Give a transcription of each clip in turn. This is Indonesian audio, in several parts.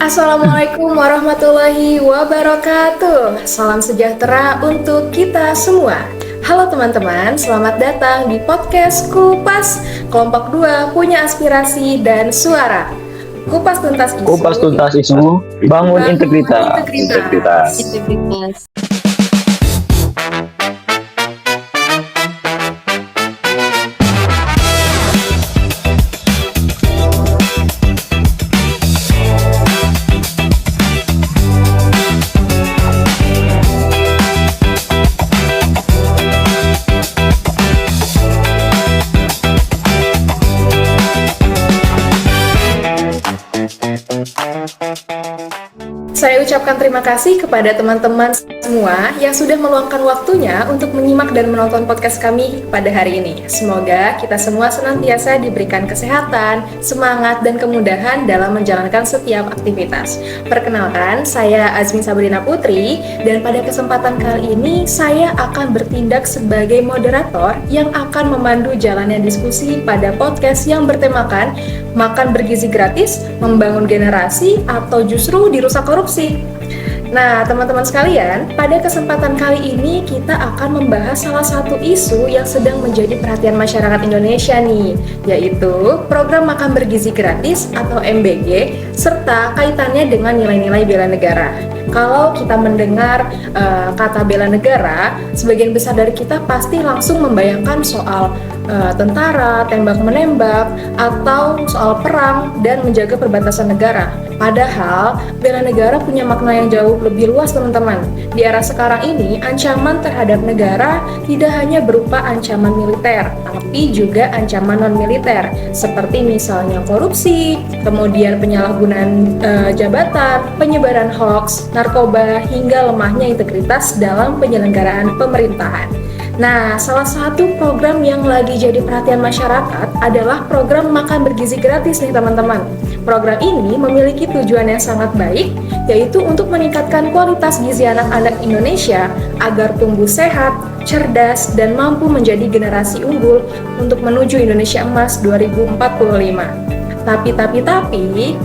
Assalamualaikum warahmatullahi wabarakatuh. Salam sejahtera untuk kita semua. Halo teman-teman, selamat datang di podcast Kupas. Kelompok 2 punya aspirasi dan suara. Kupas tuntas isu. Kupas tuntas isu, bangun integritas. Integritas. Saya ucapkan terima kasih kepada teman-teman semua yang sudah meluangkan waktunya untuk menyimak dan menonton podcast kami pada hari ini. Semoga kita semua senantiasa diberikan kesehatan, semangat, dan kemudahan dalam menjalankan setiap aktivitas. Perkenalkan, saya Azmi Sabrina Putri, dan pada kesempatan kali ini saya akan bertindak sebagai moderator yang akan memandu jalannya diskusi pada podcast yang bertemakan makan bergizi gratis, membangun generasi, atau justru dirusak korupsi. Nah, teman-teman sekalian, pada kesempatan kali ini kita akan membahas salah satu isu yang sedang menjadi perhatian masyarakat Indonesia nih, yaitu program makan bergizi gratis atau MBG, serta kaitannya dengan nilai-nilai bela negara. Kalau kita mendengar kata bela negara, sebagian besar dari kita pasti langsung membayangkan soal tentara, tembak-menembak, atau soal perang dan menjaga perbatasan negara. Padahal, bela negara punya makna yang jauh lebih luas, teman-teman. Di era sekarang ini, ancaman terhadap negara tidak hanya berupa ancaman militer, tapi juga ancaman non-militer, seperti misalnya korupsi, kemudian penyalahgunaan jabatan, penyebaran hoaks, narkoba, hingga lemahnya integritas dalam penyelenggaraan pemerintahan. Nah, salah satu program yang lagi jadi perhatian masyarakat adalah program makan bergizi gratis nih teman-teman. Program ini memiliki tujuan yang sangat baik, yaitu untuk meningkatkan kualitas gizi anak-anak Indonesia agar tumbuh sehat, cerdas, dan mampu menjadi generasi unggul untuk menuju Indonesia Emas 2045. Tapi,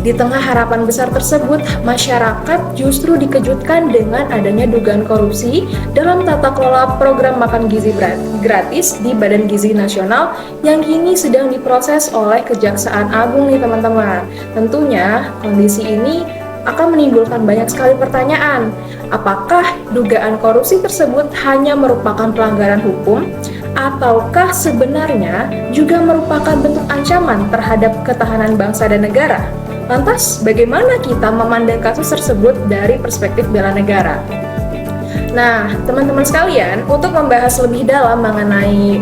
di tengah harapan besar tersebut, masyarakat justru dikejutkan dengan adanya dugaan korupsi dalam tata kelola program makan gizi gratis di Badan Gizi Nasional yang kini sedang diproses oleh Kejaksaan Agung nih teman-teman. Tentunya, kondisi ini akan menimbulkan banyak sekali pertanyaan. Apakah dugaan korupsi tersebut hanya merupakan pelanggaran hukum? Ataukah sebenarnya juga merupakan bentuk ancaman terhadap ketahanan bangsa dan negara? Lantas, bagaimana kita memandang kasus tersebut dari perspektif bela negara? Nah, teman-teman sekalian, untuk membahas lebih dalam mengenai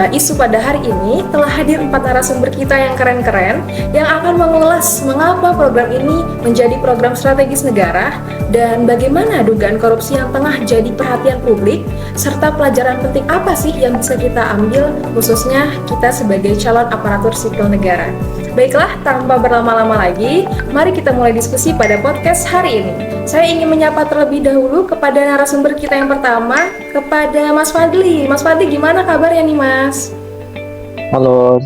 isu pada hari ini, telah hadir 4 narasumber kita yang keren-keren yang akan mengulas mengapa program ini menjadi program strategis negara dan bagaimana dugaan korupsi yang tengah jadi perhatian publik, serta pelajaran penting apa sih yang bisa kita ambil khususnya kita sebagai calon aparatur sipil negara. Baiklah, tanpa berlama-lama lagi, mari kita mulai diskusi pada podcast hari ini. Saya ingin menyapa terlebih dahulu kepada narasumber kita yang pertama, kepada Mas Fadli. Mas Fadli, gimana kabarnya nih, Mas? Halo,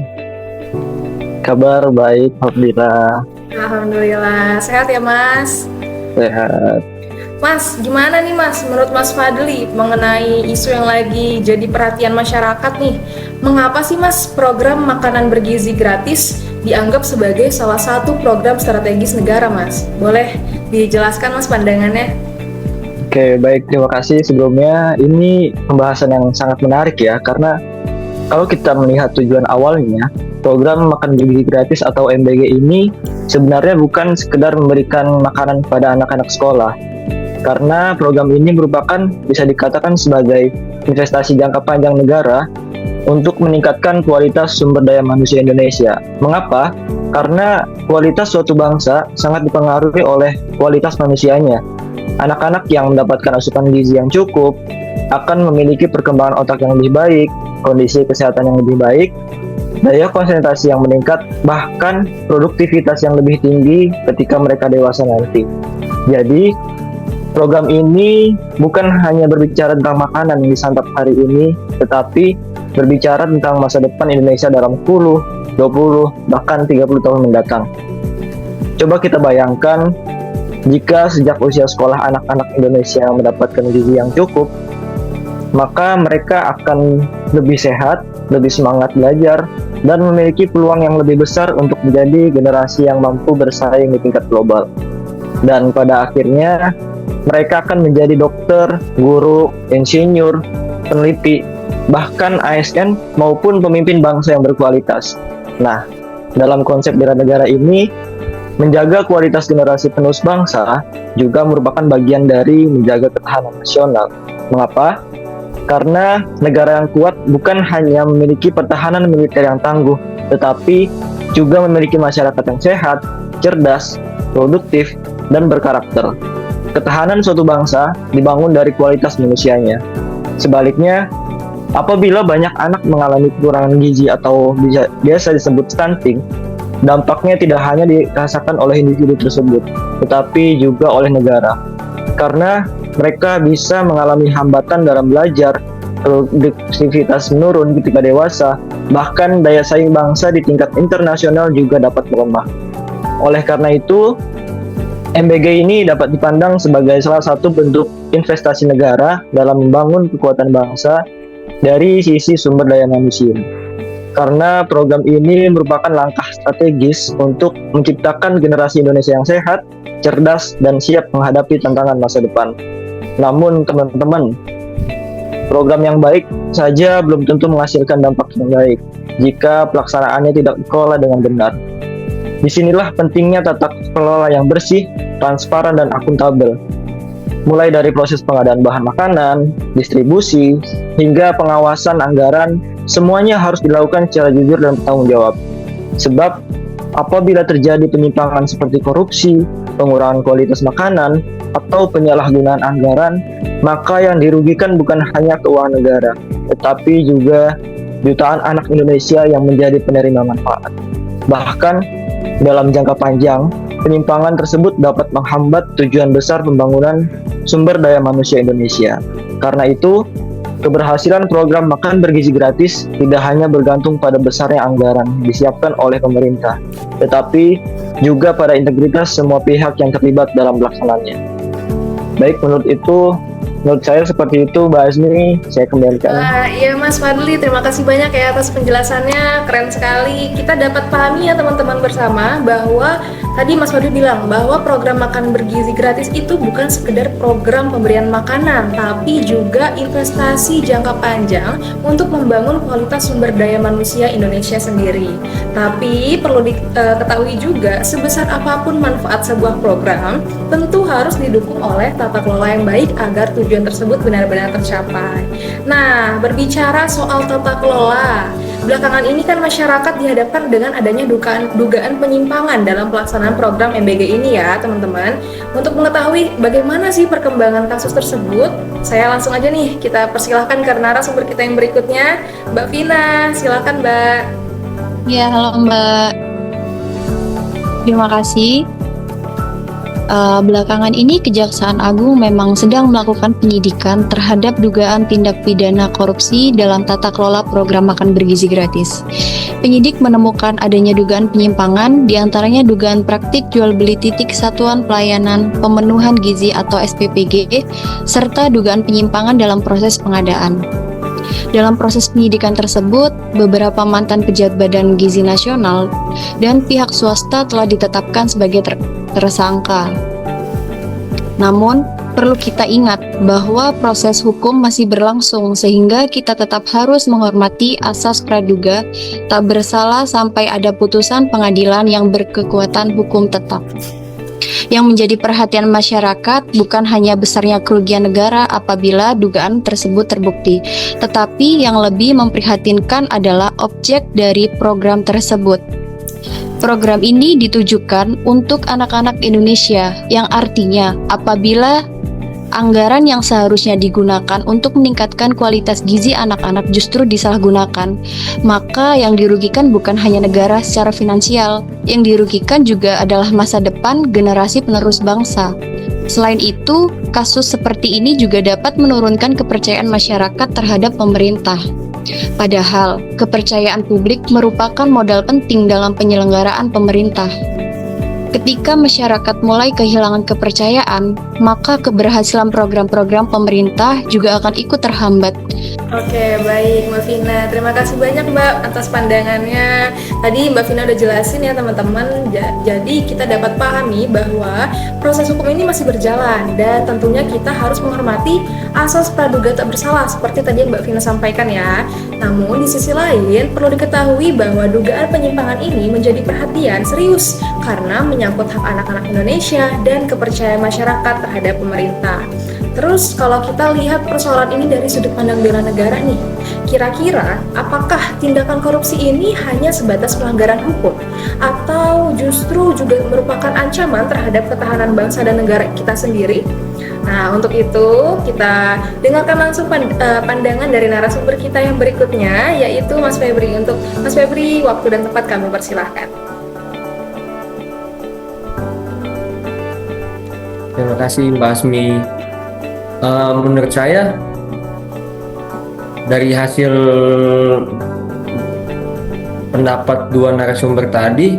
kabar baik, alhamdulillah. Alhamdulillah, sehat ya, Mas? Sehat. Mas, gimana nih Mas, menurut Mas Fadli mengenai isu yang lagi jadi perhatian masyarakat nih? Mengapa sih Mas program makanan bergizi gratis dianggap sebagai salah satu program strategis negara, Mas? Boleh dijelaskan Mas pandangannya? Oke, baik, terima kasih sebelumnya. Ini pembahasan yang sangat menarik ya, karena kalau kita melihat tujuan awalnya, program makan bergizi gratis atau MBG ini sebenarnya bukan sekedar memberikan makanan kepada anak-anak sekolah. Karena program ini merupakan bisa dikatakan sebagai investasi jangka panjang negara untuk meningkatkan kualitas sumber daya manusia Indonesia. Mengapa? Karena kualitas suatu bangsa sangat dipengaruhi oleh kualitas manusianya. Anak-anak yang mendapatkan asupan gizi yang cukup akan memiliki perkembangan otak yang lebih baik, kondisi kesehatan yang lebih baik, daya konsentrasi yang meningkat, bahkan produktivitas yang lebih tinggi ketika mereka dewasa nanti. Jadi, program ini bukan hanya berbicara tentang makanan yang disantap hari ini, tetapi berbicara tentang masa depan Indonesia dalam 10, 20, bahkan 30 tahun mendatang. Coba kita bayangkan Jika sejak usia sekolah anak-anak Indonesia mendapatkan gizi yang cukup, maka mereka akan lebih sehat, lebih semangat belajar, dan memiliki peluang yang lebih besar untuk menjadi generasi yang mampu bersaing di tingkat global. Dan pada akhirnya, mereka akan menjadi dokter, guru, insinyur, peneliti, bahkan ASN maupun pemimpin bangsa yang berkualitas. Nah, dalam konsep bela negara ini, menjaga kualitas generasi penerus bangsa juga merupakan bagian dari menjaga ketahanan nasional. Mengapa? Karena negara yang kuat bukan hanya memiliki pertahanan militer yang tangguh, tetapi juga memiliki masyarakat yang sehat, cerdas, produktif, dan berkarakter. Ketahanan suatu bangsa dibangun dari kualitas manusianya. Sebaliknya, apabila banyak anak mengalami kekurangan gizi atau biasa disebut stunting, dampaknya tidak hanya dirasakan oleh individu tersebut, tetapi juga oleh negara. Karena mereka bisa mengalami hambatan dalam belajar, produktivitas menurun ketika dewasa, bahkan daya saing bangsa di tingkat internasional juga dapat melemah. Oleh karena itu, MBG ini dapat dipandang sebagai salah satu bentuk investasi negara dalam membangun kekuatan bangsa dari sisi sumber daya manusia. Karena program ini merupakan langkah strategis untuk menciptakan generasi Indonesia yang sehat, cerdas, dan siap menghadapi tantangan masa depan. Namun teman-teman, program yang baik saja belum tentu menghasilkan dampak yang baik jika pelaksanaannya tidak dikelola dengan benar. Disinilah pentingnya tata kelola yang bersih, transparan, dan akuntabel. Mulai dari proses pengadaan bahan makanan, distribusi, hingga pengawasan anggaran, semuanya harus dilakukan secara jujur dan bertanggung jawab. Sebab, apabila terjadi penyimpangan seperti korupsi, pengurangan kualitas makanan, atau penyalahgunaan anggaran, maka yang dirugikan bukan hanya keuangan negara, tetapi juga jutaan anak Indonesia yang menjadi penerima manfaat. Bahkan, dalam jangka panjang, penyimpangan tersebut dapat menghambat tujuan besar pembangunan sumber daya manusia Indonesia. Karena itu, keberhasilan program makan bergizi gratis tidak hanya bergantung pada besarnya anggaran disiapkan oleh pemerintah, tetapi juga pada integritas semua pihak yang terlibat dalam pelaksanaannya. Baik, menurut saya seperti itu, Mbak Azmi, saya kembalikan. Iya Mas Fadli, terima kasih banyak ya atas penjelasannya, keren sekali. Kita dapat pahami ya teman-teman bersama bahwa tadi Mas Fadli bilang bahwa program makan bergizi gratis itu bukan sekedar program pemberian makanan, tapi juga investasi jangka panjang untuk membangun kualitas sumber daya manusia Indonesia sendiri. Tapi perlu diketahui juga, sebesar apapun manfaat sebuah program, tentu harus didukung oleh tata kelola yang baik agar tujuan tersebut benar-benar tercapai. Nah, berbicara soal tata kelola, belakangan ini kan masyarakat dihadapkan dengan adanya dugaan penyimpangan dalam pelaksanaan program MBG ini ya teman-teman. Untuk mengetahui bagaimana sih perkembangan kasus tersebut, saya langsung aja nih kita persilahkan ke narasumber kita yang berikutnya, Mbak Vina. Silakan Mbak. Ya, halo Mbak. Terima kasih. Belakangan ini Kejaksaan Agung memang sedang melakukan penyidikan terhadap dugaan tindak pidana korupsi dalam tata kelola program makan bergizi gratis. Penyidik menemukan adanya dugaan penyimpangan, diantaranya dugaan praktik jual beli titik satuan pelayanan pemenuhan gizi atau SPPG, serta dugaan penyimpangan dalam proses pengadaan. Dalam proses penyidikan tersebut, beberapa mantan pejabat Badan Gizi Nasional dan pihak swasta telah ditetapkan sebagai tersangka. Namun, perlu kita ingat bahwa proses hukum masih berlangsung sehingga kita tetap harus menghormati asas praduga tak bersalah sampai ada putusan pengadilan yang berkekuatan hukum tetap. Yang menjadi perhatian masyarakat bukan hanya besarnya kerugian negara apabila dugaan tersebut terbukti, tetapi yang lebih memprihatinkan adalah objek dari program tersebut. Program ini ditujukan untuk anak-anak Indonesia, yang artinya apabila anggaran yang seharusnya digunakan untuk meningkatkan kualitas gizi anak-anak justru disalahgunakan, maka yang dirugikan bukan hanya negara secara finansial, yang dirugikan juga adalah masa depan generasi penerus bangsa. Selain itu, kasus seperti ini juga dapat menurunkan kepercayaan masyarakat terhadap pemerintah. Padahal, kepercayaan publik merupakan modal penting dalam penyelenggaraan pemerintah. Ketika masyarakat mulai kehilangan kepercayaan, maka keberhasilan program-program pemerintah juga akan ikut terhambat. Oke, baik Mbak Vina. Terima kasih banyak Mbak atas pandangannya. Tadi Mbak Vina udah jelasin ya teman-teman. Jadi kita dapat pahami bahwa proses hukum ini masih berjalan dan tentunya kita harus menghormati asas praduga tak bersalah seperti tadi yang Mbak Vina sampaikan ya. Namun di sisi lain perlu diketahui bahwa dugaan penyimpangan ini menjadi perhatian serius karena menyangkut hak anak-anak Indonesia dan kepercayaan masyarakat terhadap pemerintah. Terus kalau kita lihat persoalan ini dari sudut pandang bela negara nih, kira-kira apakah tindakan korupsi ini hanya sebatas pelanggaran hukum atau justru juga merupakan ancaman terhadap ketahanan bangsa dan negara kita sendiri? Nah, untuk itu kita dengarkan langsung pandangan dari narasumber kita yang berikutnya, yaitu Mas Febri. Untuk Mas Febri, waktu dan tempat kami persilahkan. Terima kasih Mbak Asmi. Menurut saya dari hasil pendapat dua narasumber tadi,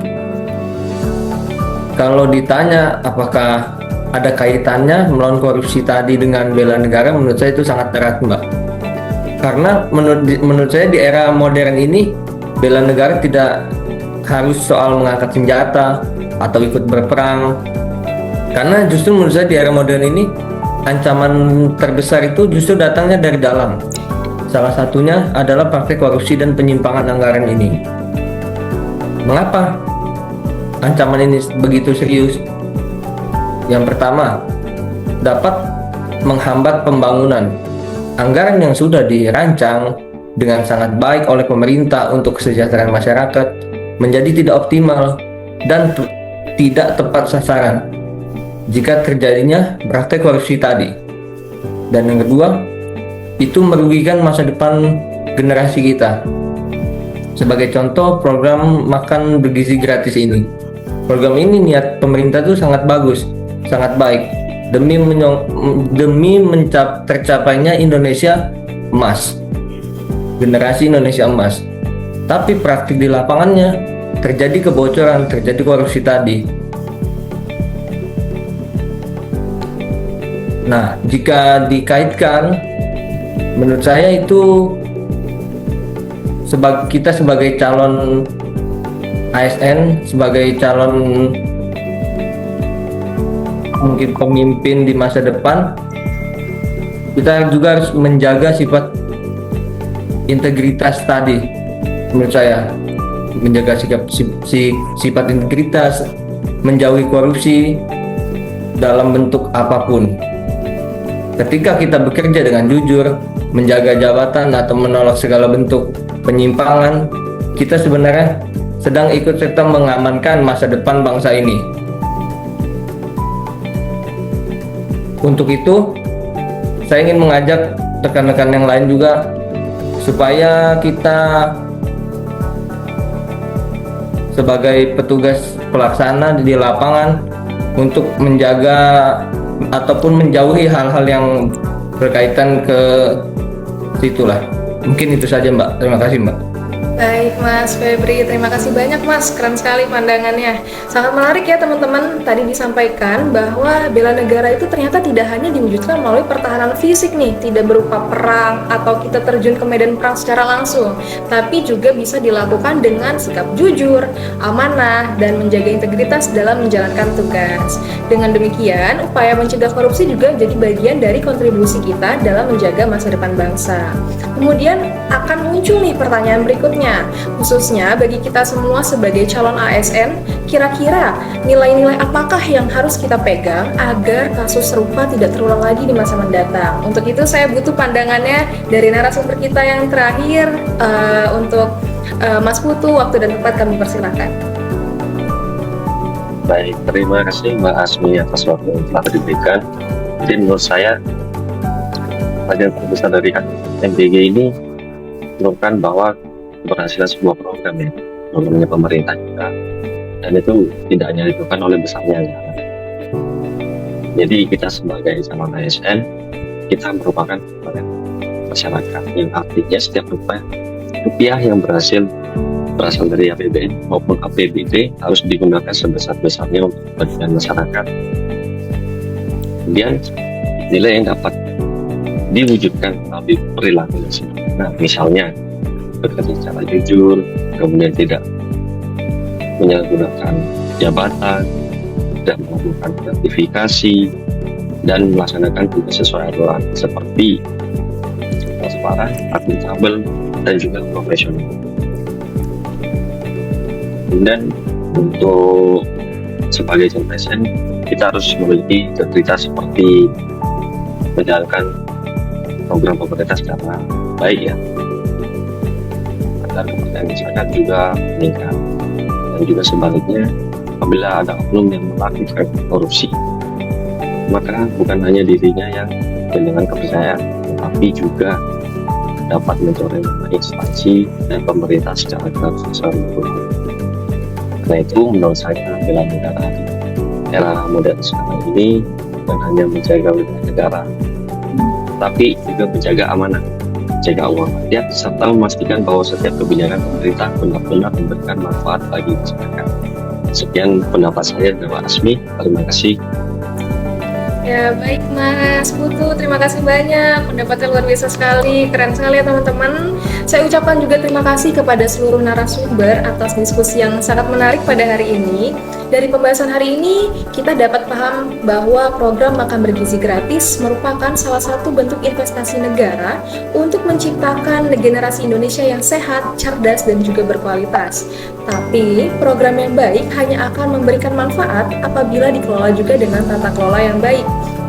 kalau ditanya apakah ada kaitannya melawan korupsi tadi dengan bela negara, menurut saya itu sangat erat Mbak. Karena menurut saya di era modern ini bela negara tidak harus soal mengangkat senjata atau ikut berperang. Karena justru menurut saya di era modern ini ancaman terbesar itu justru datangnya dari dalam. Salah satunya adalah praktek korupsi dan penyimpangan anggaran ini. Mengapa ancaman ini begitu serius? Yang pertama, dapat menghambat pembangunan. Anggaran yang sudah dirancang dengan sangat baik oleh pemerintah untuk kesejahteraan masyarakat menjadi tidak optimal dan tidak tepat sasaran jika terjadinya praktek korupsi tadi. Dan yang kedua, itu merugikan masa depan generasi kita. Sebagai contoh, program makan bergizi gratis ini. Program ini niat pemerintah itu sangat bagus, sangat baik demi tercapainya Indonesia emas, generasi Indonesia emas. Tapi praktik di lapangannya terjadi kebocoran, terjadi korupsi tadi. Nah, jika dikaitkan, menurut saya itu kita sebagai calon ASN, sebagai calon mungkin pemimpin di masa depan, kita juga harus menjaga sifat integritas tadi. Menurut saya, menjaga sifat integritas, menjauhi korupsi dalam bentuk apapun. Ketika kita bekerja dengan jujur, menjaga jabatan atau menolak segala bentuk penyimpangan, kita sebenarnya sedang ikut serta mengamankan masa depan bangsa ini. Untuk itu, saya ingin mengajak rekan-rekan yang lain juga supaya kita sebagai petugas pelaksana di lapangan untuk menjaga ataupun menjauhi hal-hal yang berkaitan ke situlah. Mungkin itu saja Mbak. Terima kasih Mbak. Baik Mas Febri, terima kasih banyak Mas, keren sekali pandangannya. Sangat menarik ya teman-teman, tadi disampaikan bahwa bela negara itu ternyata tidak hanya diwujudkan melalui pertahanan fisik nih, tidak berupa perang atau kita terjun ke medan perang secara langsung, tapi juga bisa dilakukan dengan sikap jujur, amanah, dan menjaga integritas dalam menjalankan tugas. Dengan demikian, upaya mencegah korupsi juga jadi bagian dari kontribusi kita dalam menjaga masa depan bangsa. Kemudian akan muncul nih pertanyaan berikutnya, khususnya bagi kita semua sebagai calon ASN, kira-kira nilai-nilai apakah yang harus kita pegang agar kasus serupa tidak terulang lagi di masa mendatang? Untuk itu saya butuh pandangannya dari narasumber kita yang terakhir. Untuk Mas Putu, waktu dan tempat kami persilakan. Baik, terima kasih Mbak Asmi atas waktu yang telah diberikan. Jadi menurut saya, bagian terbesar dari MBG ini menunjukkan bahwa keberhasilan sebuah program ya, programnya pemerintah juga, dan itu tidak hanya dilakukan oleh besarnya anggaran. Jadi kita sebagai calon ASN, kita merupakan masyarakat yang artinya setiap rupiah yang berhasil berasal dari APBN maupun APBD harus digunakan sebesar-besarnya untuk kepentingan masyarakat. Kemudian nilai yang dapat diwujudkan melalui perilaku yang sempurna, misalnya bekerja secara jujur, kemudian tidak menyalahgunakan jabatan, tidak melakukan gratifikasi, dan melaksanakan tugas sesuai aturan seperti transparan, akuntabel, dan juga profesional. Dan untuk sebagai CPNS, kita harus memiliki integritas seperti menjalankan program pemerintah secara baik ya, agar kepercayaan masyarakat juga meningkat. Dan juga sebaliknya, apabila ada oknum yang melakukan korupsi, maka bukan hanya dirinya yang kehilangan kepercayaan, tetapi juga dapat mencoreng instansi dan pemerintah secara keseluruhan. Karena itu menurut saya bela negara di era modern sekarang ini bukan hanya menjaga wilayah negara, tapi juga menjaga amanah, menjaga uang rakyat, serta memastikan bahwa setiap kebijakan pemerintah benar-benar memberikan manfaat bagi masyarakat. Sekian pendapat saya dari Pak Asmi. Terima kasih. Ya baik Mas Putu, terima kasih banyak, pendapatnya luar biasa sekali, keren sekali ya teman-teman. Saya ucapkan juga terima kasih kepada seluruh narasumber atas diskusi yang sangat menarik pada hari ini. Dari pembahasan hari ini, kita dapat paham bahwa program makan bergizi gratis merupakan salah satu bentuk investasi negara untuk menciptakan generasi Indonesia yang sehat, cerdas, dan juga berkualitas. Tapi, program yang baik hanya akan memberikan manfaat apabila dikelola juga dengan tata kelola yang baik.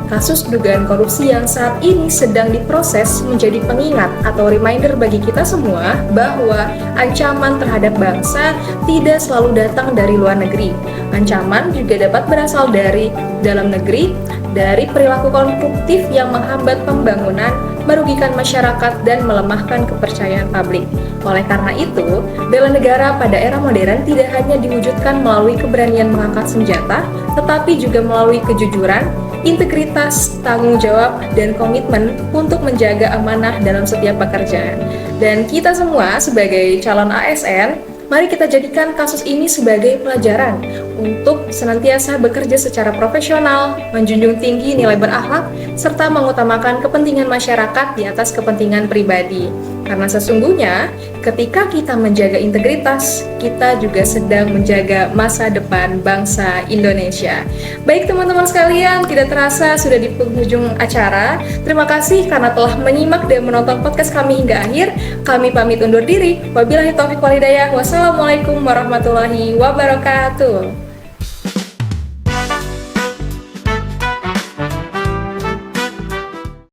Kasus dugaan korupsi yang saat ini sedang diproses menjadi pengingat atau reminder bagi kita semua bahwa ancaman terhadap bangsa tidak selalu datang dari luar negeri. Ancaman juga dapat berasal dari dalam negeri, dari perilaku konstruktif yang menghambat pembangunan, merugikan masyarakat, dan melemahkan kepercayaan publik. Oleh karena itu, bela negara pada era modern tidak hanya diwujudkan melalui keberanian mengangkat senjata, tetapi juga melalui kejujuran, integritas, tanggung jawab, dan komitmen untuk menjaga amanah dalam setiap pekerjaan. Dan kita semua sebagai calon ASN, mari kita jadikan kasus ini sebagai pelajaran untuk senantiasa bekerja secara profesional, menjunjung tinggi nilai berakhlak, serta mengutamakan kepentingan masyarakat di atas kepentingan pribadi. Karena sesungguhnya, ketika kita menjaga integritas, kita juga sedang menjaga masa depan bangsa Indonesia. Baik teman-teman sekalian, tidak terasa sudah di penghujung acara. Terima kasih karena telah menyimak dan menonton podcast kami hingga akhir. Kami pamit undur diri. Wabillahi taufiq wal hidayah. Wassalamualaikum warahmatullahi wabarakatuh.